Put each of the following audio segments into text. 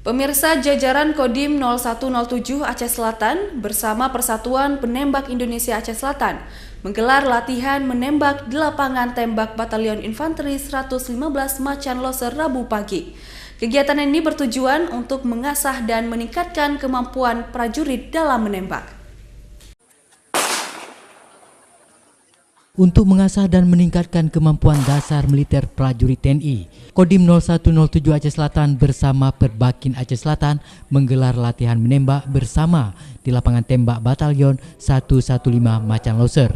Pemirsa, jajaran Kodim 0107 Aceh Selatan bersama Persatuan Penembak Indonesia Aceh Selatan menggelar latihan menembak di lapangan tembak Batalion Infanteri 115 Macan Loser Rabu pagi. Kegiatan ini bertujuan untuk mengasah dan meningkatkan kemampuan prajurit dalam menembak. Untuk mengasah dan meningkatkan kemampuan dasar militer prajurit TNI, Kodim 0107 Aceh Selatan bersama Perbakin Aceh Selatan menggelar latihan menembak bersama di lapangan tembak Batalion 115 Macan Loser.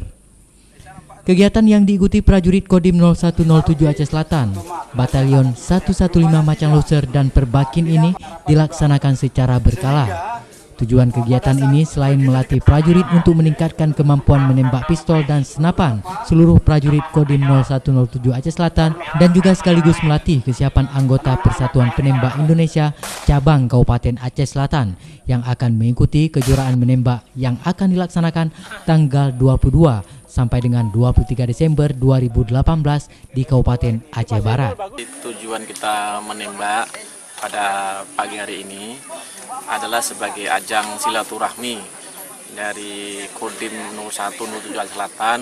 Kegiatan yang diikuti prajurit Kodim 0107 Aceh Selatan, Batalion 115 Macan Loser dan Perbakin ini dilaksanakan secara berkala. Tujuan kegiatan ini selain melatih prajurit untuk meningkatkan kemampuan menembak pistol dan senapan seluruh prajurit Kodim 0107 Aceh Selatan dan juga sekaligus melatih kesiapan anggota Persatuan Penembak Indonesia cabang Kabupaten Aceh Selatan yang akan mengikuti kejuaraan menembak yang akan dilaksanakan tanggal 22 sampai dengan 23 Desember 2018 di Kabupaten Aceh Barat. Tujuan kita menembak pada pagi hari ini adalah sebagai ajang silaturahmi dari Kodim 0107 Aceh Selatan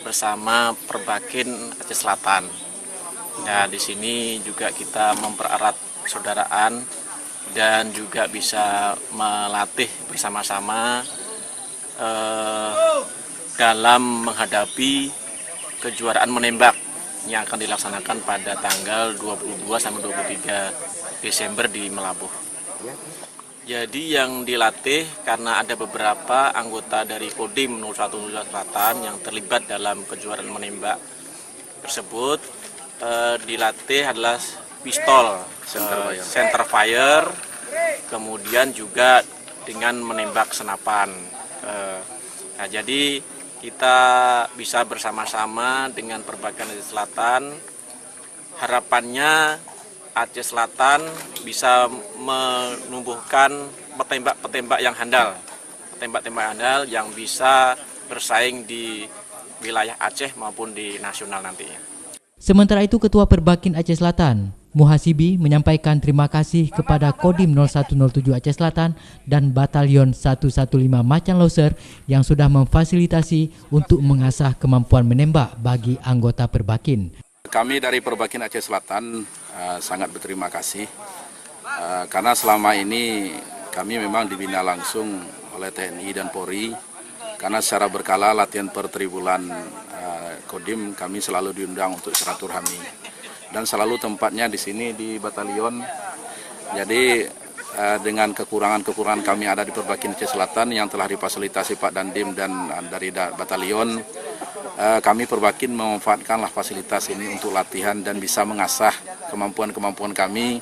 bersama Perbakin Aceh Selatan. Nah, di sini juga kita mempererat persaudaraan dan juga bisa melatih bersama-sama dalam menghadapi kejuaraan menembak yang akan dilaksanakan pada tanggal 22 sampai 23 Desember di Melabuh. Jadi yang dilatih karena ada beberapa anggota dari Kodim 0107 Selatan yang terlibat dalam kejuaraan menembak tersebut, dilatih adalah pistol, center fire, kemudian juga dengan menembak senapan. Nah, jadi kita bisa bersama-sama dengan Perbakin Aceh Selatan. Harapannya Aceh Selatan bisa menumbuhkan petembak-petembak yang handal, petembak-petembak handal yang bisa bersaing di wilayah Aceh maupun di nasional nantinya. Sementara itu, Ketua Perbakin Aceh Selatan, Muhasibi, menyampaikan terima kasih kepada Kodim 0107 Aceh Selatan dan Batalion 115 Macan Loser yang sudah memfasilitasi untuk mengasah kemampuan menembak bagi anggota Perbakin. Kami dari Perbakin Aceh Selatan sangat berterima kasih karena selama ini kami memang dibina langsung oleh TNI dan Polri, karena secara berkala latihan per tribulan Kodim kami selalu diundang untuk silaturahmi dan selalu tempatnya di sini di batalion. Jadi dengan kekurangan-kekurangan kami ada di Perbakin Aceh Selatan yang telah difasilitasi Pak Dandim dan dari batalion, kami Perbakin memanfaatkanlah fasilitas ini untuk latihan dan bisa mengasah kemampuan-kemampuan kami,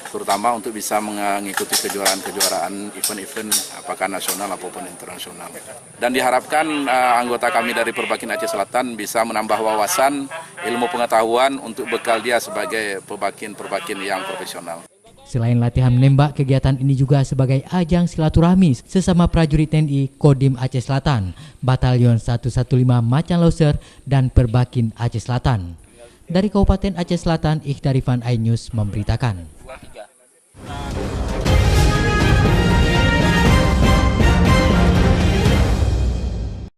terutama untuk bisa mengikuti kejuaraan-kejuaraan event-event apakah nasional ataupun internasional. Dan diharapkan anggota kami dari Perbakin Aceh Selatan bisa menambah wawasan, ilmu pengetahuan untuk bekal dia sebagai Perbakin yang profesional. Selain latihan menembak, kegiatan ini juga sebagai ajang silaturahmi sesama prajurit TNI Kodim Aceh Selatan, Batalion 115 Macan Loser dan Perbakin Aceh Selatan. Dari Kabupaten Aceh Selatan, Ikhtarifan iNews memberitakan.